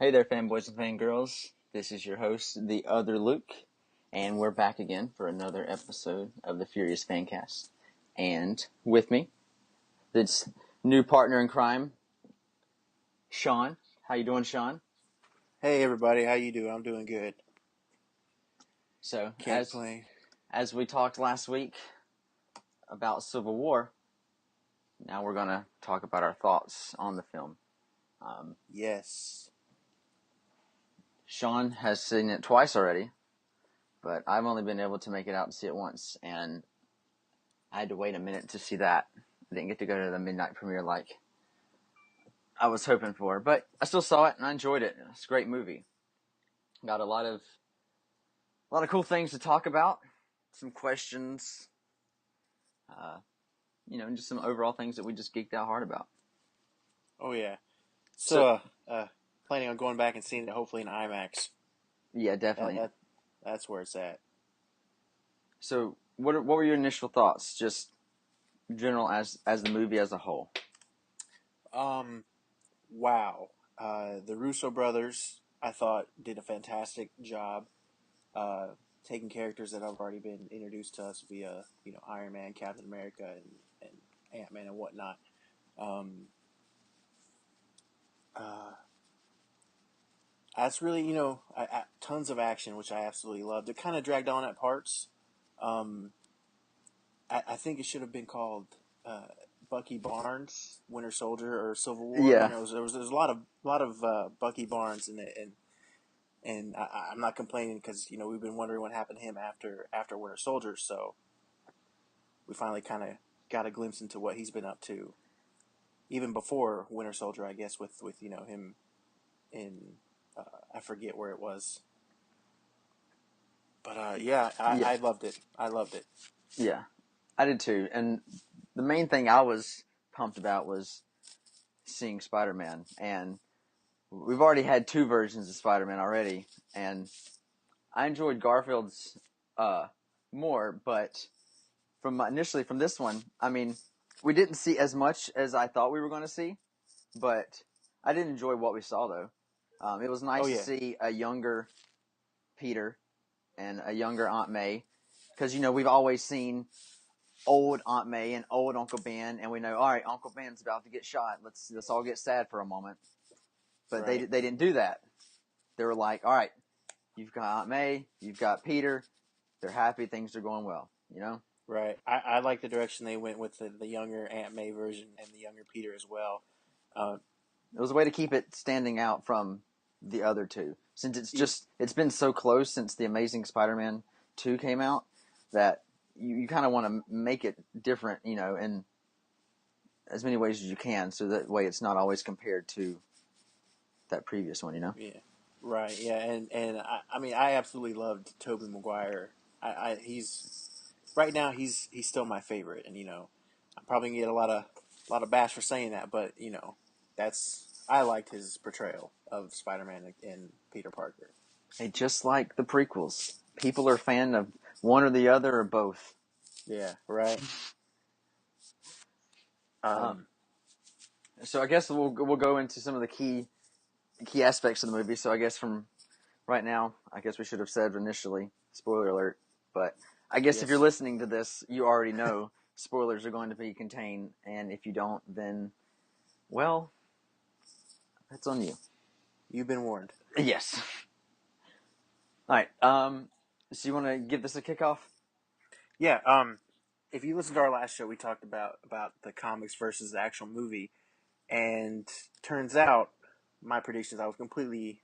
Hey there, fanboys and fangirls. This is your host, the other Luke, and we're back again for another episode of the Furious Fancast. And with me, this new partner in crime, Sean. How you doing, Sean? Hey everybody, how you doing? I'm doing good. So, Can't complain. as we talked last week about Civil War, now we're gonna talk about our thoughts on the film. Yes. Sean has seen it twice already, but I've only been able to make it out and see it once, and I had to wait a minute to see that. I didn't get to go to the midnight premiere like I was hoping for, but I still saw it and I enjoyed it. It's a great movie. Got a lot of cool things to talk about, some questions, and just some overall things that we just geeked out hard about. Oh yeah. So, planning on going back and seeing it hopefully in IMAX. Yeah, definitely. That's where it's at. So, what were your initial thoughts, just general as the movie as a whole? Wow. The Russo brothers, I thought, did a fantastic job taking characters that have already been introduced to us via, Iron Man, Captain America, and Ant-Man and whatnot. That's really, tons of action, which I absolutely loved. It kind of dragged on at parts. I think it should have been called Bucky Barnes, Winter Soldier, or Civil War. Yeah. There was a lot of Bucky Barnes in it, and I'm not complaining because we've been wondering what happened to him after Winter Soldier. So we finally kind of got a glimpse into what he's been up to, even before Winter Soldier, I guess, with him in I forget where it was. But I loved it. I loved it. Yeah, I did too. And the main thing I was pumped about was seeing Spider-Man. And we've already had two versions of Spider-Man already. And I enjoyed Garfield's more, but initially from this one, I mean, we didn't see as much as I thought we were going to see, but I did enjoy what we saw, though. It was nice to see a younger Peter and a younger Aunt May, because, we've always seen old Aunt May and old Uncle Ben, and we know, all right, Uncle Ben's about to get shot. Let's all get sad for a moment. But Right. they didn't do that. They were like, all right, you've got Aunt May, you've got Peter. They're happy, things are going well, Right. I like the direction they went with the younger Aunt May version and the younger Peter as well. It was a way to keep it standing out from the other two. Since it's been so close since the Amazing Spider-Man 2 came out that you kind of want to make it different, in as many ways as you can, so that way it's not always compared to that previous one, Yeah. Right. Yeah. And I mean, I absolutely loved Tobey Maguire. He's right now he's still my favorite, and I'm probably gonna get a lot of bash for saying that, but I liked his portrayal of Spider-Man and Peter Parker. Hey, just like the prequels, people are a fan of one or the other or both. Yeah. Right. So I guess we'll go into some of the key aspects of the movie. So I guess from right now, I guess we should have said initially, spoiler alert. But I guess if you're listening to this, you already know spoilers are going to be contained, and if you don't, then, well, that's on you. You've been warned. Yes. All right. So you want to give this a kickoff? Yeah. If you listen to our last show, we talked about the comics versus the actual movie, and turns out my predictions, I was completely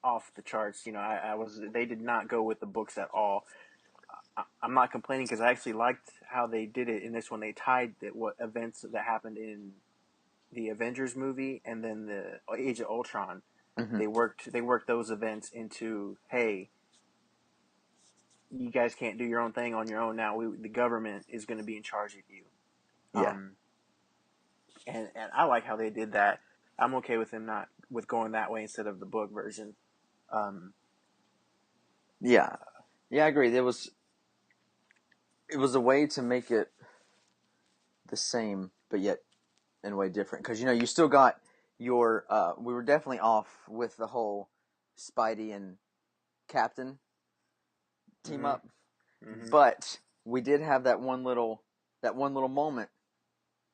off the charts. They did not go with the books at all. I'm not complaining because I actually liked how they did it in this one. They tied what events that happened in the Avengers movie and then the Age of Ultron. Mm-hmm. They worked those events into, hey, you guys can't do your own thing on your own now. The government is going to be in charge of you. Yeah. And I like how they did that. I'm okay with them not with going that way instead of the book version. Yeah, I agree. It was a way to make it the same, but yet in a way different. Because you still got we were definitely off with the whole Spidey and Captain team Mm-hmm. up, Mm-hmm. but we did have that one little moment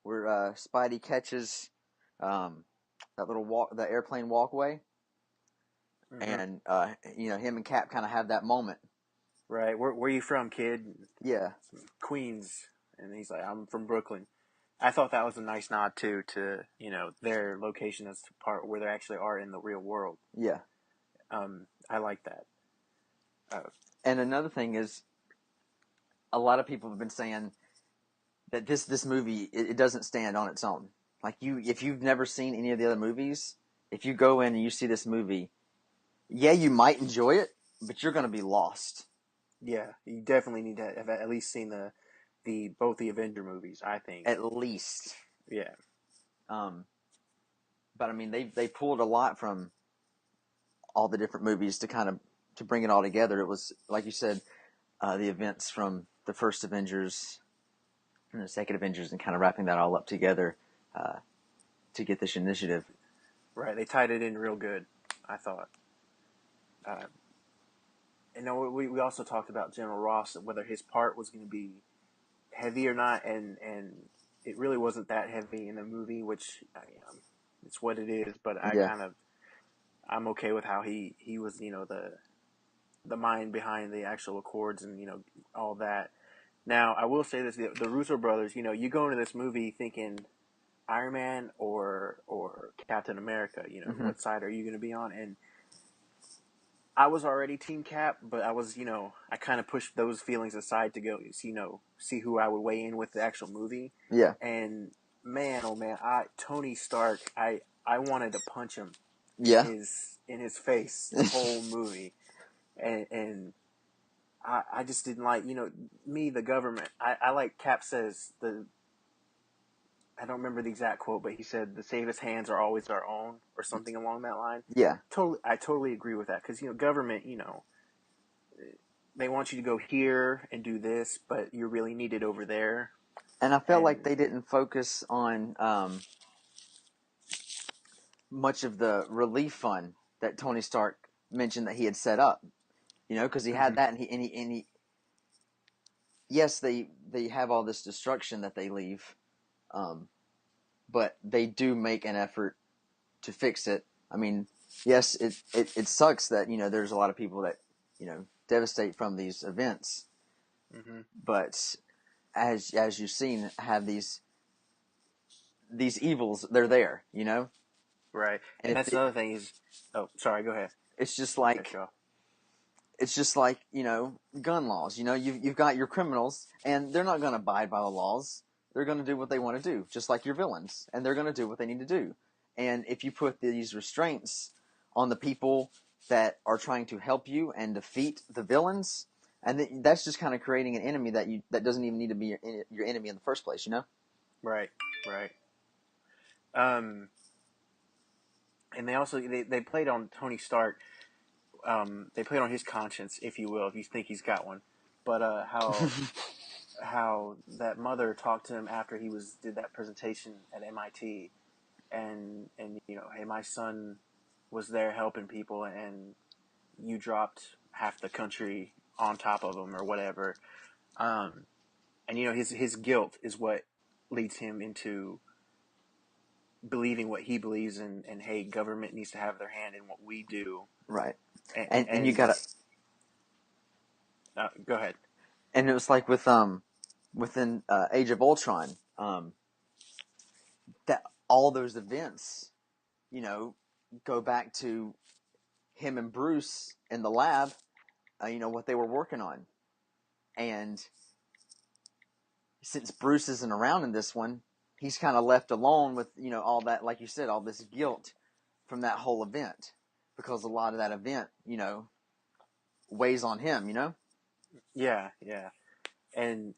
where Spidey catches um, the airplane walkway, Mm-hmm. and him and Cap kind of have that moment. Right. Where you from, kid? Yeah, Queens. And he's like, I'm from Brooklyn. I thought that was a nice nod too to their location as to part where they actually are in the real world. yeah. I like that. Uh, And another thing is, a lot of people have been saying that this movie it doesn't stand on its own. Like if you've never seen any of the other movies, if you go in and you see this movie, yeah, you might enjoy it, but you're going to be lost. yeah, you definitely need to have at least seen the both the Avenger movies. I think. At least. Yeah. Um, but I mean, they pulled a lot from all the different movies to bring it all together. It was like you said, the events from the first Avengers and the second Avengers, and kind of wrapping that all up together uh, to get this initiative. Right. They tied it in real good. I thought. Uh, we also talked about General Ross, whether his part was going to be heavy or not, and it really wasn't that heavy in the movie, which it's what it is. But Yeah, I'm okay with how he was, the mind behind the actual Accords and all that. Now I will say this: the Russo brothers, you go into this movie thinking Iron Man or Captain America. hmm What side are you going to be on? And I was already Team Cap, but I was, I kind of pushed those feelings aside to go, see who I would weigh in with the actual movie. yeah, And man, oh man, Tony Stark, I wanted to punch him in yeah. his face the whole movie, and I just didn't like, me, the government. I like Cap says I don't remember the exact quote, but he said the safest hands are always our own, or something along that line. Yeah, I totally agree with that because government, they want you to go here and do this, but you're really needed over there. and I felt like And they didn't focus on much of the relief fund that Tony Stark mentioned that he had set up. Because he had mm-hmm. that, and he yes, they have all this destruction that they leave, um, but they do make an effort to fix it. I mean, yes, it sucks that there's a lot of people that devastate from these events, Mm-hmm. but as you've seen, have these evils. They're there, Right, and and that's another thing is, oh, sorry, go ahead. it's just I cut like you off. it's just like gun laws. You've got your criminals, and they're not going to abide by the laws. They're going to do what they want to do, just like your villains, and they're going to do what they need to do. And if you put these restraints on the people that are trying to help you and defeat the villains, and that's just kind of creating an enemy that doesn't even need to be your enemy in the first place. Right, right. Um, and they also they played on Tony Stark. They played on his conscience, if you will, if you think he's got one. But how that mother talked to him after he did that presentation at MIT, and hey, my son was there helping people, and you dropped half the country on top of him or whatever. Um, and his guilt is what leads him into believing what he believes in, and hey, government needs to have their hand in what we do. Right. And, And you gotta, go ahead. and it was like within Age of Ultron, that all those events, you know, go back to him and Bruce in the lab, what they were working on. And since Bruce isn't around in this one, he's kind of left alone with, all that, like you said, all this guilt from that whole event. Because a lot of that event, weighs on him. Yeah, yeah. And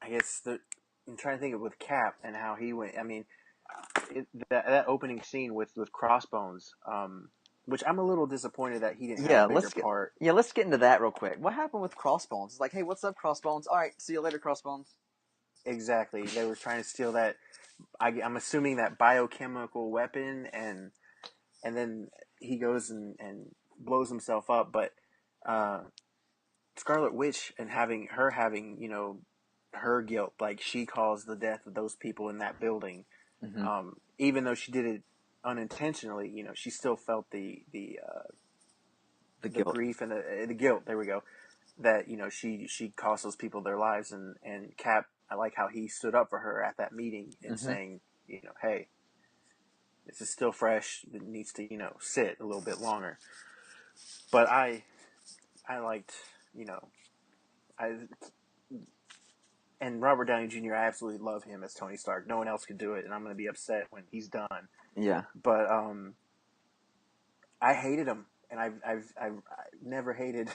I guess I'm trying to think of with Cap and how he went. I mean, that opening scene with Crossbones, which I'm a little disappointed that he didn't have a Yeah, bigger part. let's get into that real quick. What happened with Crossbones? It's like, hey, what's up, Crossbones? All right, see you later, Crossbones. Exactly, they were trying to steal that. I'm assuming that biochemical weapon, and then he goes and blows himself up. But uh, Scarlet Witch and having her guilt, like she caused the death of those people in that building. Mm-hmm. Even though she did it unintentionally, she still felt The the guilt. grief and the guilt. There we go. That she cost those people their lives, and Cap. I like how he stood up for her at that meeting and Mm-hmm. saying, hey, this is still fresh. It needs to sit a little bit longer. But I liked I and Robert Downey Jr. I absolutely love him as Tony Stark. No one else could do it, and I'm going to be upset when he's done. Yeah. But I hated him, and I've never hated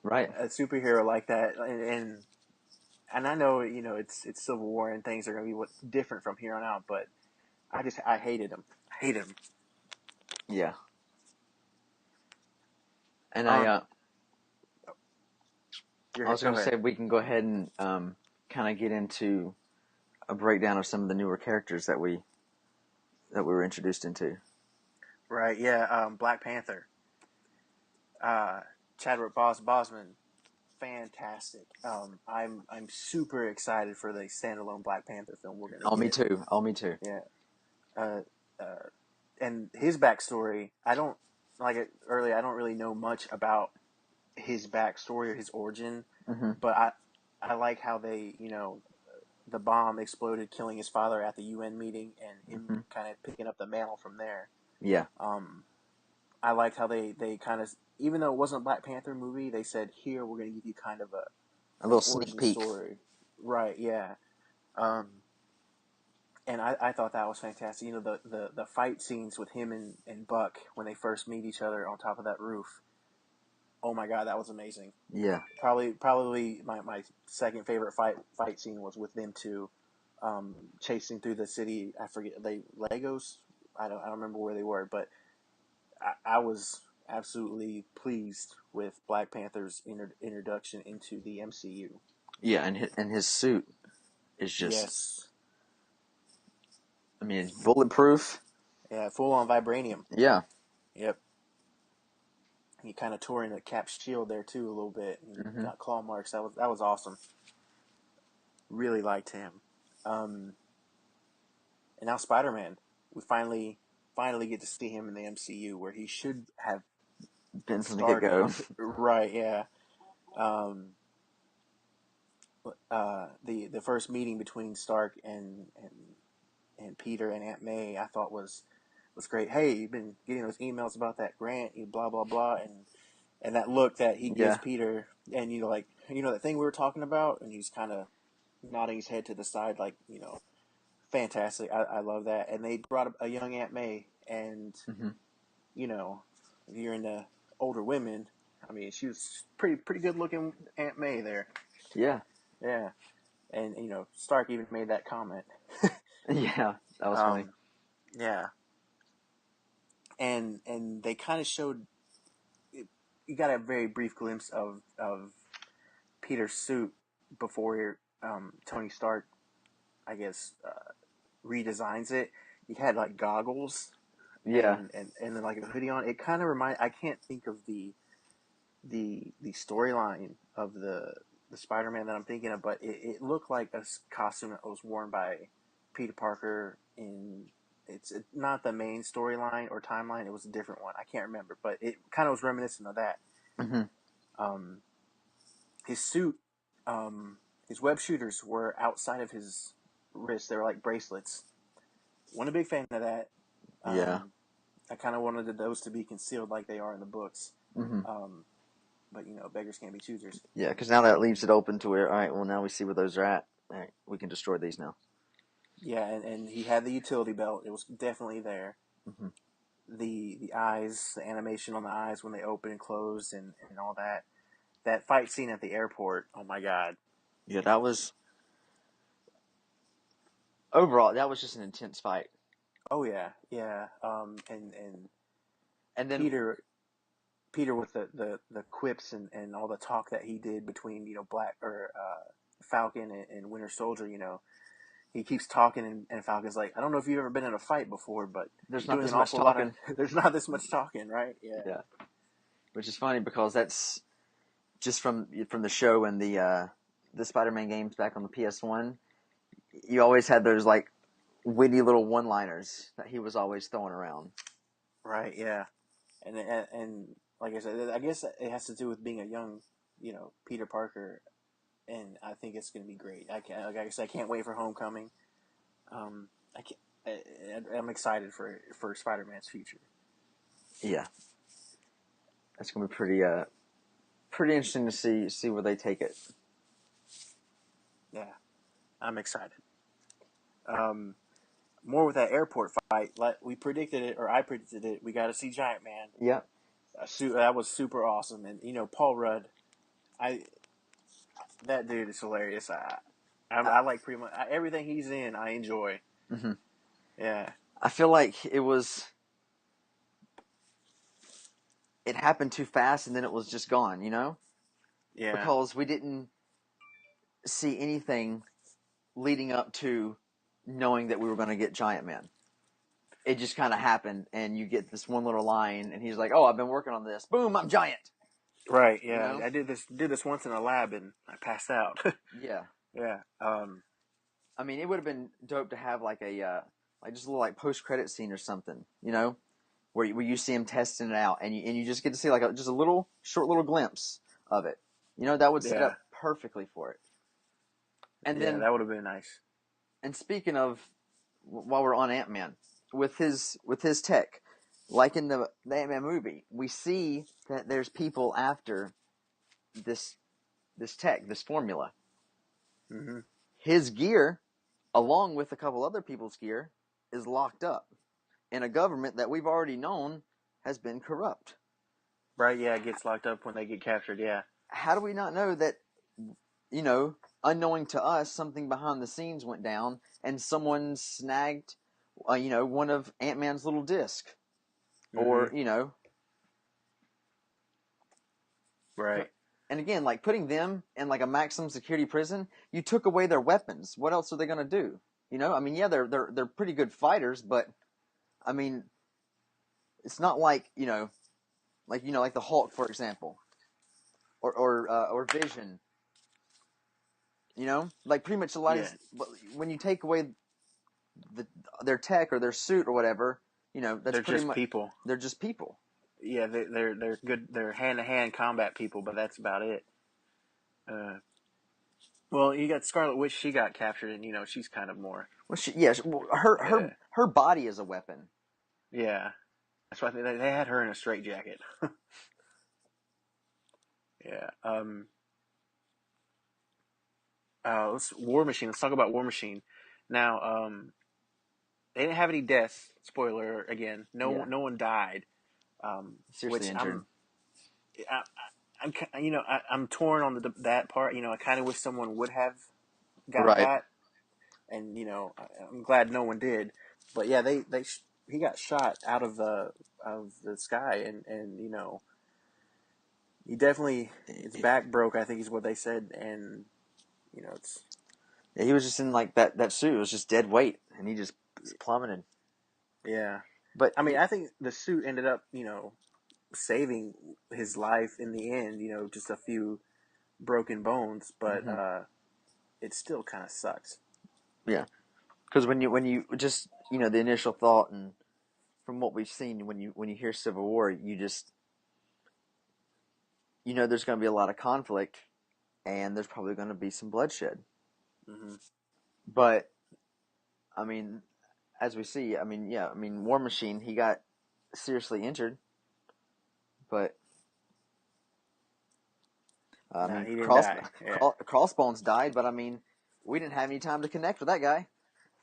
Right. a superhero like that, and I know it's Civil War and things are going to be different from here on out, but I hated him. I hated him. Yeah. And Um, I was go going to ahead. say we can go ahead and kind of get into a breakdown of some of the newer characters that we were introduced into. Right? Yeah. Black Panther. Chadwick Boseman, fantastic. I'm super excited for the standalone Black Panther film we're gonna Oh, me get. too. Oh, me too. Yeah. Uh, uh, and his backstory, I don't like it earlier. I don't really know much about his backstory or his origin, Mm-hmm. but I like how they, the bomb exploded, killing his father at the UN meeting, and him Mm-hmm. kind of picking up the mantle from there. Yeah. I liked how they kind of, even though it wasn't a Black Panther movie, they said, here we're going to give you kind of A an little sneak origin peek. story. Right, yeah. Um, and I thought that was fantastic. The fight scenes with him and Buck when they first meet each other on top of that roof. Oh my God, that was amazing. Yeah. Probably my second favorite fight scene was with them two, chasing through the city. I forget, Legos. I don't remember where they were, but I was absolutely pleased with Black Panther's introduction into the MCU. Yeah, and his suit is just, Yes, I mean, it's bulletproof. yeah, full on vibranium. Yeah. Yep. He kind of tore into Cap's shield there too a little bit and Mm-hmm. got claw marks. That was awesome. Really liked him. Um, and now Spider-Man. We finally get to see him in the MCU where he should have Been from the get started. go. Right? Yeah. Um, the first meeting between Stark and Peter and Aunt May, I thought was great. Hey, you've been getting those emails about that grant, you blah blah blah, and that look that he gives Yeah. Peter, and like that thing we were talking about, and he's kind of nodding his head to the side, like fantastic. I love that, and they brought up a young Aunt May, and Mm-hmm. if you're into older women, I mean, she was pretty good looking Aunt May there. Yeah. Yeah, and Stark even made that comment. Yeah. That was funny. Yeah, and they kind of showed. You got a very brief glimpse of Peter's suit before Tony Stark, I guess, redesigns it. He had like goggles Yeah. and then like a hoodie on. It kind of I can't think of the storyline of the Spider-Man that I'm thinking of, but it looked like a costume that was worn by Peter Parker in. It's not the main storyline or timeline. It was a different one. I can't remember, but it kind of was reminiscent of that. Mm-hmm. Um, his suit, his web shooters were outside of his wrist. They were like bracelets. Wasn't a big fan of that. Yeah. I kind of wanted those to be concealed like they are in the books. Mm-hmm. But beggars can't be choosers. Yeah, because now that leaves it open to where, all right, well, now we see where those are at. All right, we can destroy these now. Yeah, and he had the utility belt. It was definitely there. Mm-hmm. The eyes, the animation on the eyes when they open and close, and all that. That fight scene at the airport. Oh my God. Yeah, that was overall that was just an intense fight. Oh yeah, yeah. And And then Peter with the quips and all the talk that he did between Black or Falcon and Winter Soldier. he keeps talking, and Falcon's like, I don't know if you've ever been in a fight before, but There's you're not doing this an much awful lot of. talking. There's not this much talking, right? Yeah. Yeah, which is funny because that's just from the show and the Spider-Man games back on the PS1. You always had those like witty little one-liners that he was always throwing around. Right. Yeah. And like I said, I guess it has to do with being a young, Peter Parker, and I think it's going to be great. Like I said, I can't wait for Homecoming. I can't, I'm excited for Spider-Man's future. Yeah, that's gonna be pretty interesting to see where they take it. Yeah, I'm excited. More with that airport fight, like we predicted it, or I predicted it. We got to see Giant Man. Yeah, That was super awesome, and Paul Rudd, I that dude is hilarious. I like pretty much everything he's in. I enjoy. mm-hmm. Yeah, I feel like it happened too fast and then it was just gone, yeah, because we didn't see anything leading up to knowing that we were going to get Giant Man. It just kind of happened, and you get this one little line, and he's like, "Oh, I've been working on this. Boom, I'm giant." right. Yeah, I did this once in a lab, and I passed out. Yeah. Yeah. I mean, it would have been dope to have like a like just a little like post credit scene or something, where you see him testing it out, and you just get to see like just a little short little glimpse of it. That would set Yeah. up perfectly for it. And Yeah, then, that would have been nice. and speaking of, while we're on Ant-Man, with his tech, like in the Ant-Man movie, we see that there's people after this tech, this formula. Mm-hmm. His gear, along with a couple other people's gear, is locked up in a government that we've already known has been corrupt. Right, yeah, it gets locked up when they get captured, yeah. How do we not know that, unknowing to us, something behind the scenes went down and someone snagged, one of Ant-Man's little discs? Mm-hmm. Or, Right. and again, like putting them in like a maximum security prison, you took away their weapons. What else are they going to do? I mean, yeah, they're pretty good fighters, but I mean, it's not like like the Hulk, for example, or Vision. Like pretty much a lot Yeah. of when you take away their tech or their suit or whatever, that's They're pretty just much people. they're just people. Yeah, they're good. They're hand to hand combat people, but that's about it. Well, you got Scarlet Witch. She got captured, and she's kind of more. Well, her Yeah. her body is a weapon. Yeah, that's why they had her in a straitjacket. Yeah. Let's War Machine. Let's talk about War Machine. Now, they didn't have any deaths. Spoiler again. No, Yeah. no one died. Seriously Which injured. I'm torn on that part. I kind of wish someone would have got Right. that, and I'm glad no one did. But yeah, he got shot out of the sky, and he definitely his back broke. I think is what they said, and it's Yeah, he was just in like that suit. It was just dead weight, and he just plummeted. yeah. But I mean, I think the suit ended up saving his life in the end. Just a few broken bones, but mm-hmm. it still kind of sucks. Yeah, because when you just the initial thought, and from what we've seen, when you hear Civil War, you just there's going to be a lot of conflict, and there's probably going to be some bloodshed. Mm-hmm. But I mean, as we see, I mean, yeah, I mean, War Machine, he got seriously injured, but I Nah, mean, he didn't die. Yeah. Crossbones died, but I mean, we didn't have any time to connect with that guy.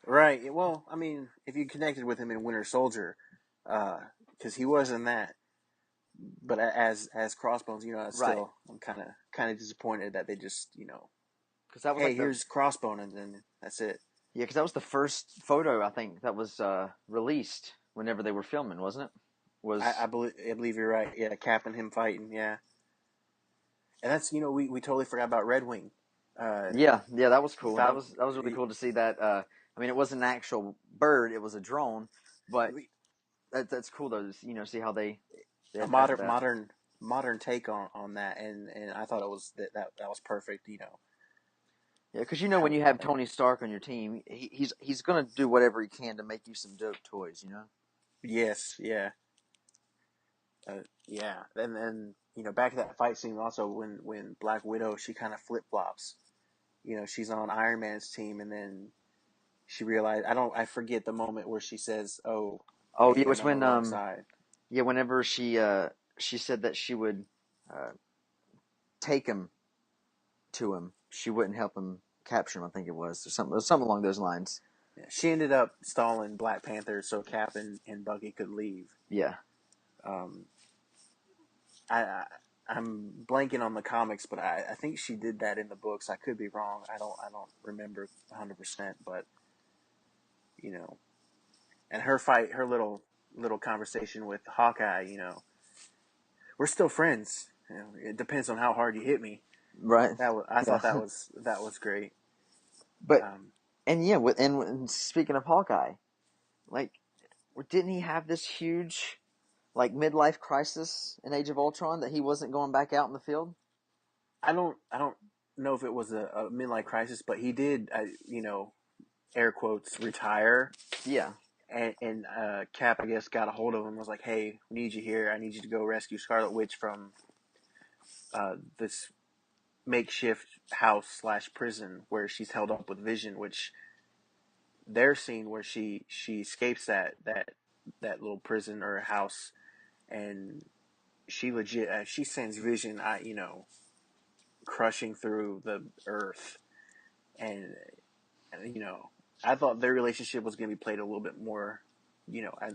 Right. Well, I mean, if you connected with him in Winter Soldier, because he was in that, but as Crossbones, Right. I'm kind of disappointed that they just Because that was hey, like here's Crossbone, and then that's it. yeah, because that was the first photo I think that was released whenever they were filming, wasn't it? I believe you're right. Yeah, Cap and him fighting. Yeah, and that's we totally forgot about Red Wing. Yeah, that was cool. That That was really cool to see that I mean, it wasn't an actual bird; it was a drone. But that's cool though. See how they a impacted that. modern take on that, and I thought it was that was perfect. Yeah, because when you How have they Tony Stark on your team, he's going to do whatever he can to make you some dope toys. yes, yeah, yeah, and then back to that fight scene also when Black Widow, she kind of flip flops. She's on Iron Man's team, and then she realized, I forget the moment where she says, "Oh, Oh, yeah, it maybe I'm was on the when wrong side." whenever she said that she would uh, take him to him, she wouldn't help him capture him. I think or something along those lines. Yeah, she ended up stalling Black Panther so Cap and Bucky could leave. Yeah, Um, I I'm blanking on the comics, but I think she did that in the books. I could be wrong. I don't remember 100%, but you know, and her little conversation with Hawkeye. We're still friends. It depends on how hard you hit me. right. I thought Yeah, that was great. but Um, and yeah, and speaking of Hawkeye, like, didn't he have this huge like midlife crisis in Age of Ultron that he wasn't going back out in the field? I don't know if it was a midlife crisis, but he did, air quotes, retire. Yeah, And Cap, I guess, got a hold of him and was like, "Hey, we need you here. I need you to go rescue Scarlet Witch from this makeshift house slash prison where she's held up with Vision." Which their scene where she escapes that little prison or house, and she legit she sends Vision, crushing through the earth, and I thought their relationship was going to be played a little bit more,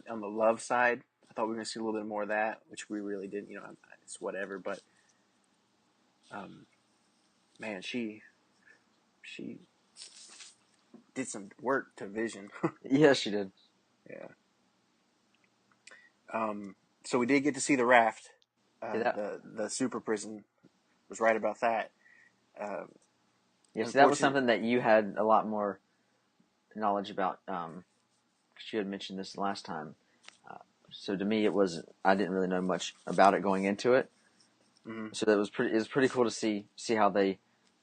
on the love side. I thought we were going to see a little bit more of that, which we really didn't. It's whatever. But um, man, she did some work to Vision. yeah, she did. Yeah. So we did get to see the raft. Yeah, The super prison was right about that. Uh, yes, that was Unfortunate. something that you had a lot more knowledge about. 'Cause you had mentioned this last time. Uh, so to me, I didn't really know much about it going into it. Mm-hmm. So that was pretty. It was pretty cool to see how they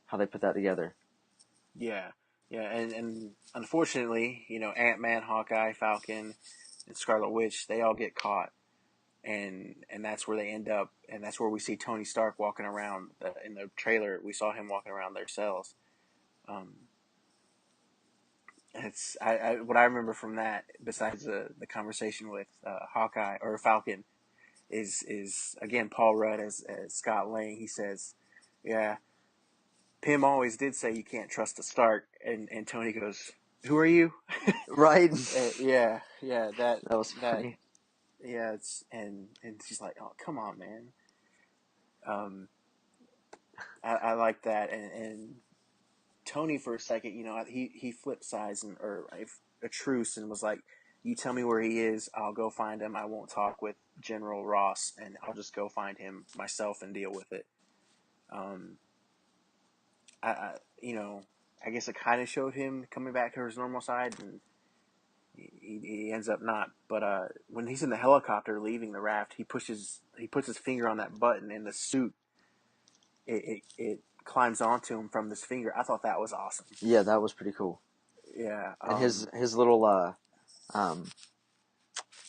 put that together. Yeah, yeah, and unfortunately, Ant-Man, Hawkeye, Falcon, and Scarlet Witch, they all get caught, and that's where they end up, and that's where we see Tony Stark walking around. In the trailer, we saw him walking around their cells. Um, it's what I remember from that, besides the conversation with Hawkeye or Falcon, is again Paul Rudd as Scott Lang. He says, "Yeah, Pym always did say you can't trust a Stark," and Tony goes, "Who are you?" Right. Yeah, that That was that funny. yeah, it's and she's like, "Oh, come on, man." Um, I like that, and Tony for a second, he flipped sides or a truce and was like, "You tell me where he is, I'll go find him. I won't talk with General Ross, and I'll just go find him myself and deal with it." Um, I guess it kind of showed him coming back to his normal side, and he ends up not. But when he's in the helicopter leaving the raft, he puts his finger on that button, and the suit it climbs onto him from this finger. I thought that was awesome. Yeah, that was pretty cool. Yeah. And his little um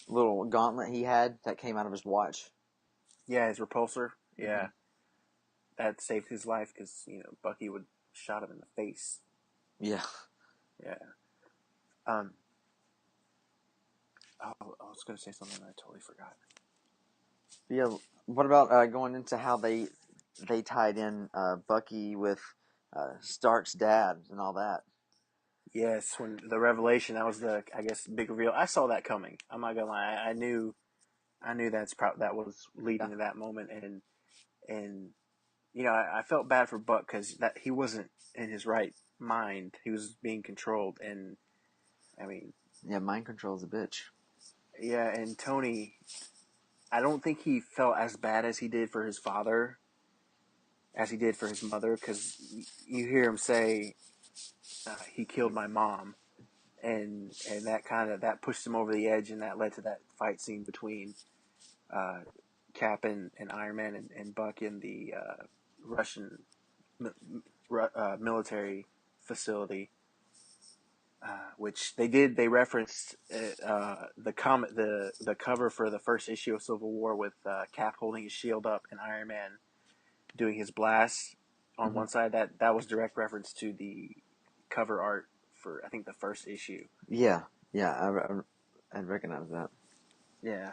little gauntlet he had that came out of his watch. Yeah, his repulsor. Hmm. Yeah, that saved his life because Bucky would shot him in the face. Yeah. Yeah. Um. Oh, I was gonna say something and I totally forgot. Yeah. What about going into how they tied in Bucky with Stark's dad and all that? Yes, when the revelation, that was I guess big reveal. I saw that coming. I'm not gonna lie. I knew that was Yeah. leading to that moment, and I felt bad for Buck because that he wasn't in his right mind. He was being controlled, and I mean, Yeah. Mind control's a bitch. yeah. And Tony, I don't think he felt as bad as he did for his father as he did for his mother, because you hear him say he killed my mom, and that pushed him over the edge, and that led to that fight scene between Cap and Iron Man and Buck in the Russian military facility, which they referenced the cover for the first issue of Civil War with Cap holding his shield up and Iron Man doing his blast on one side. That was direct reference to the cover art for, I think, the first issue. Yeah, I'd recognize that. Yeah.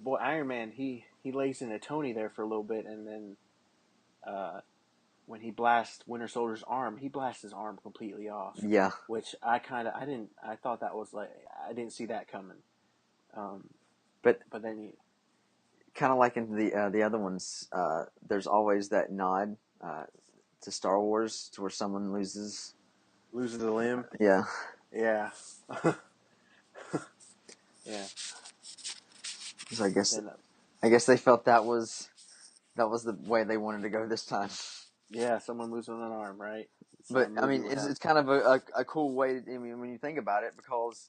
Boy, Iron Man, he lays into Tony there for a little bit, and then when he blasts Winter Soldier's arm, he blasts his arm completely off. Yeah, Which I thought that was like, I didn't see that coming. but But then kind of like in the other ones, there's always that nod to Star Wars, to where someone loses a limb. Yeah. Yeah. Yeah. So I guess Then, they felt that was the way they wanted to go this time. yeah, someone losing an arm, right? But I mean, it's kind of a cool way. I mean, when you think about it, because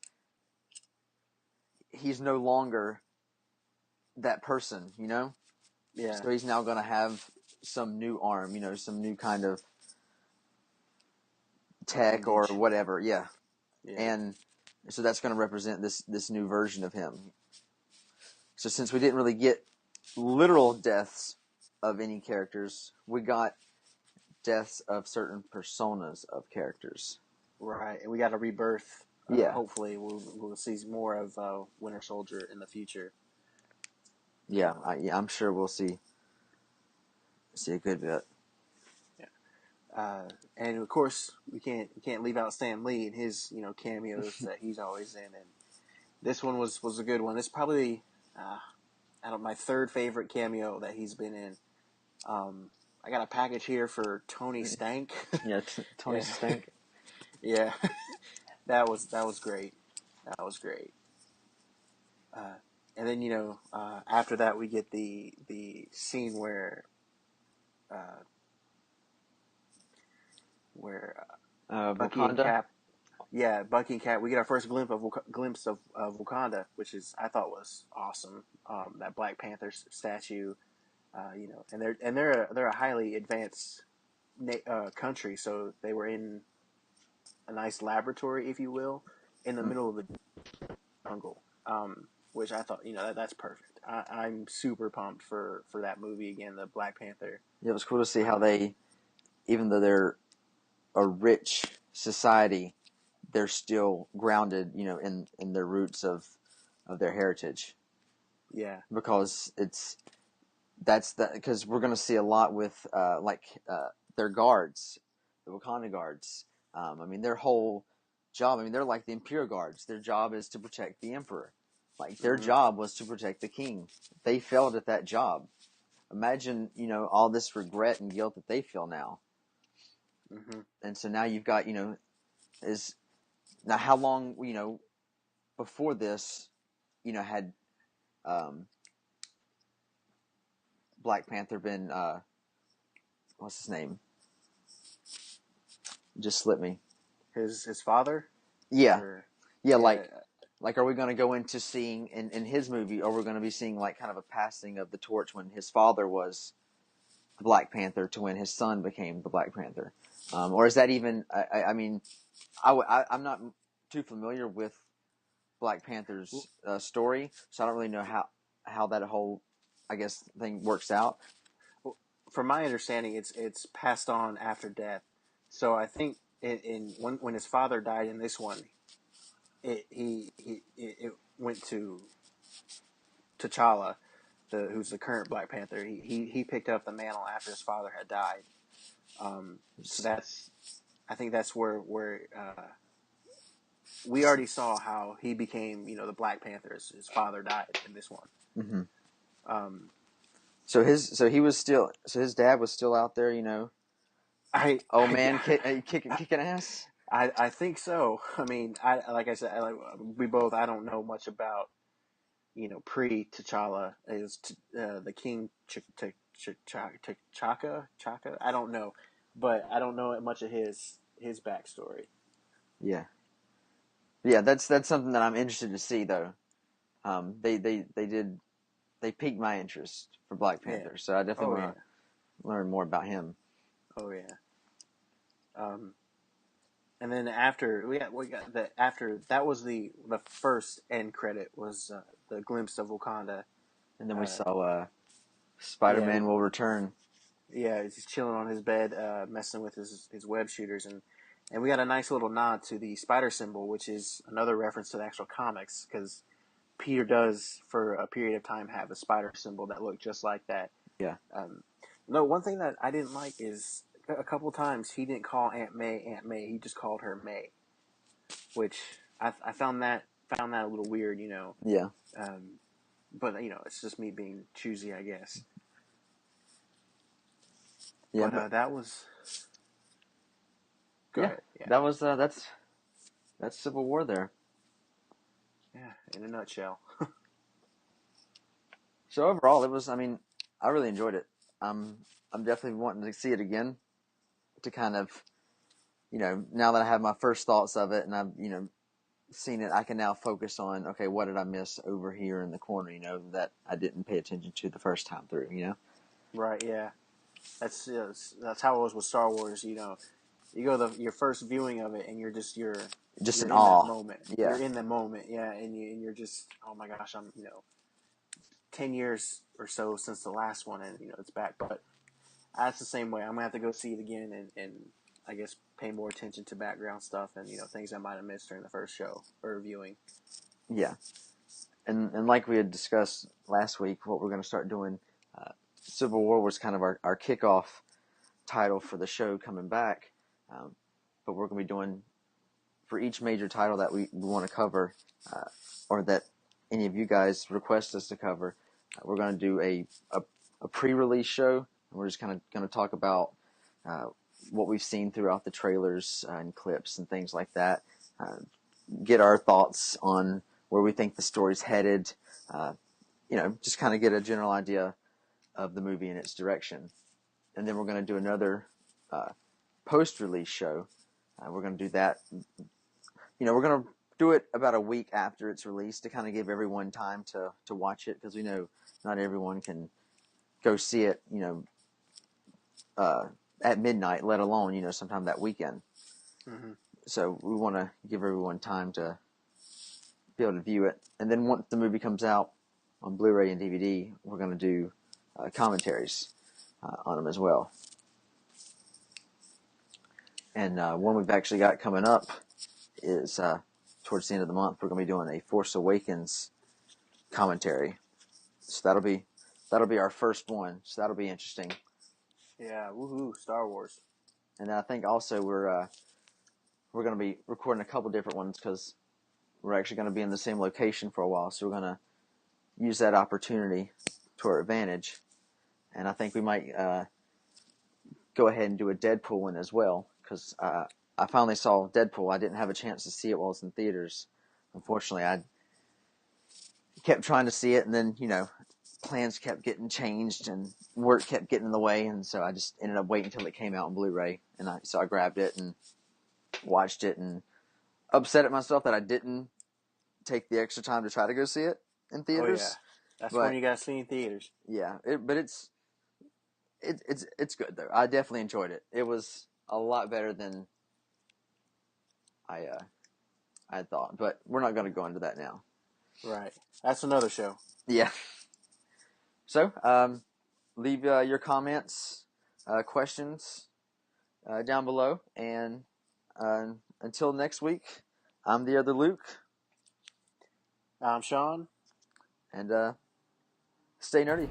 he's no longer that person, you know. Yeah. So he's now going to have some new arm, you know, some new kind of tech or whatever. Yeah. And so that's going to represent this new version of him. So since we didn't really get literal deaths of any characters, we got deaths of certain personas of characters. Right, and we got a rebirth. Yeah. Hopefully, we'll see more of Winter Soldier in the future. Yeah, I'm sure we'll see a good bit. Yeah. And of course, we can't leave out Stan Lee and his cameos that he's always in, and this one was a good one. It's probably my third favorite cameo that he's been in. I got a package here for Tony Stank. Yeah, Tony Stank. Yeah, that was great. That was great. And then after that we get the scene where Bucky and Wakanda. Cap. Yeah, Bucky and Cap. We get our first glimpse of Wakanda, which I thought was awesome. That Black Panther statue, and they're a highly advanced country, so they were in a nice laboratory, if you will, in the middle of the jungle. Which I thought, that's perfect. I'm super pumped for that movie again, the Black Panther. Yeah, it was cool to see how they, even though they're a rich society, they're still grounded, in their roots of their heritage. Yeah, because because we're going to see a lot with their guards, the Wakanda guards. I mean, their whole job. I mean, they're like the Imperial Guards. Their job is to protect the Emperor. Like their job was to protect the king. They failed at that job. Imagine, all this regret and guilt that they feel now. Mm-hmm. And so now you've got, now how long, before this, had Black Panther been, what's his name? Just slipped me. His father. Yeah. Or, yeah, like are we going to go into seeing in his movie, or we're going to be seeing like kind of a passing of the torch when his father was the Black Panther to when his son became the Black Panther, or is that even? I mean, I'm not too familiar with Black Panther's story, so I don't really know how that whole, I guess, thing works out. From my understanding, it's passed on after death. So I think when his father died in this one, it went to T'Challa, who's the current Black Panther. He picked up the mantle after his father had died. So I think that's where we already saw how he became, the Black Panther. His father died in this one. Mm-hmm. So his dad was still out there, kicking ass. I think so. I mean, like I said, I don't know much about, pre T'Challa is the King T'Chaka. I don't know, but I don't know much of his backstory. Yeah, yeah. That's something that I'm interested to see though. They piqued my interest for Black Yeah. Panther, so I definitely Oh want yeah. to learn more about him. Oh yeah. Um, and then after we got the after that was the first end credit was the glimpse of Wakanda. And then we Uh, saw yeah, Spider-Man Will Return. yeah, he's chilling on his bed, messing with his web shooters, and we got a nice little nod to the spider symbol, which is another reference to the actual comics, because Peter does for a period of time have a spider symbol that looked just like that. Yeah, Um, no, one thing that I didn't like is a couple times he didn't call Aunt May Aunt May. He just called her May, which I found that a little weird, you know. yeah, But you know, it's just me being choosy, I guess. yeah. But But that was go yeah, ahead, yeah, that was that's Civil War there. yeah. In a nutshell, So overall, it was. I mean, I really enjoyed it. I'm definitely wanting to see it again to kind of, now that I have my first thoughts of it and I've, seen it, I can now focus on, okay, what did I miss over here in the corner, that I didn't pay attention to the first time through. right? Yeah, that's how it was with Star Wars. You know, you go your first viewing of it, and Just you're in in that awe. moment. Yeah, You're in the moment, yeah, and you're just, oh my gosh, I'm 10 years or so since the last one, and it's back. But that's the same way. I'm gonna have to go see it again, and I guess pay more attention to background stuff and things I might have missed during the first show or viewing. yeah. And like we had discussed last week, what we're going to start doing, Civil War was kind of our kickoff title for the show coming back. But we're going to be doing, for each major title that we want to cover, or that any of you guys request us to cover, we're going to do a pre-release show. And we're just kind of going to talk about what we've seen throughout the trailers and clips and things like that. Get our thoughts on where we think the story's headed. Just kind of get a general idea of the movie and its direction. And then we're going to do another post-release show. We're going to do that. We're going to do it about a week after it's released to kind of give everyone time to watch it, because we know not everyone can go see it, at midnight, let alone, sometime that weekend. Mm-hmm. So we want to give everyone time to be able to view it. And then once the movie comes out on Blu-ray and DVD, we're going to do commentaries on them as well. And one we've actually got coming up is towards the end of the month. We're going to be doing a Force Awakens commentary. So that'll be our first one. So that'll be interesting. Yeah, woohoo, Star Wars. And I think also we're going to be recording a couple different ones, because we're actually going to be in the same location for a while. So we're going to use that opportunity to our advantage. And I think we might go ahead and do a Deadpool one as well, because I finally saw Deadpool. I didn't have a chance to see it while it was in theaters. Unfortunately, I kept trying to see it, and then, plans kept getting changed, and work kept getting in the way, and so I just ended up waiting until it came out on Blu-ray, and so I grabbed it and watched it, and upset at myself that I didn't take the extra time to try to go see it in Oh yeah, theaters. that's when But you gotta see in theaters. yeah, it's good though. I definitely enjoyed it. It was a lot better than I thought, but we're not going to go into that now. Right, that's another show. Yeah. So, leave your comments, questions down below, and until next week, I'm the other Luke, I'm Sean. and stay nerdy.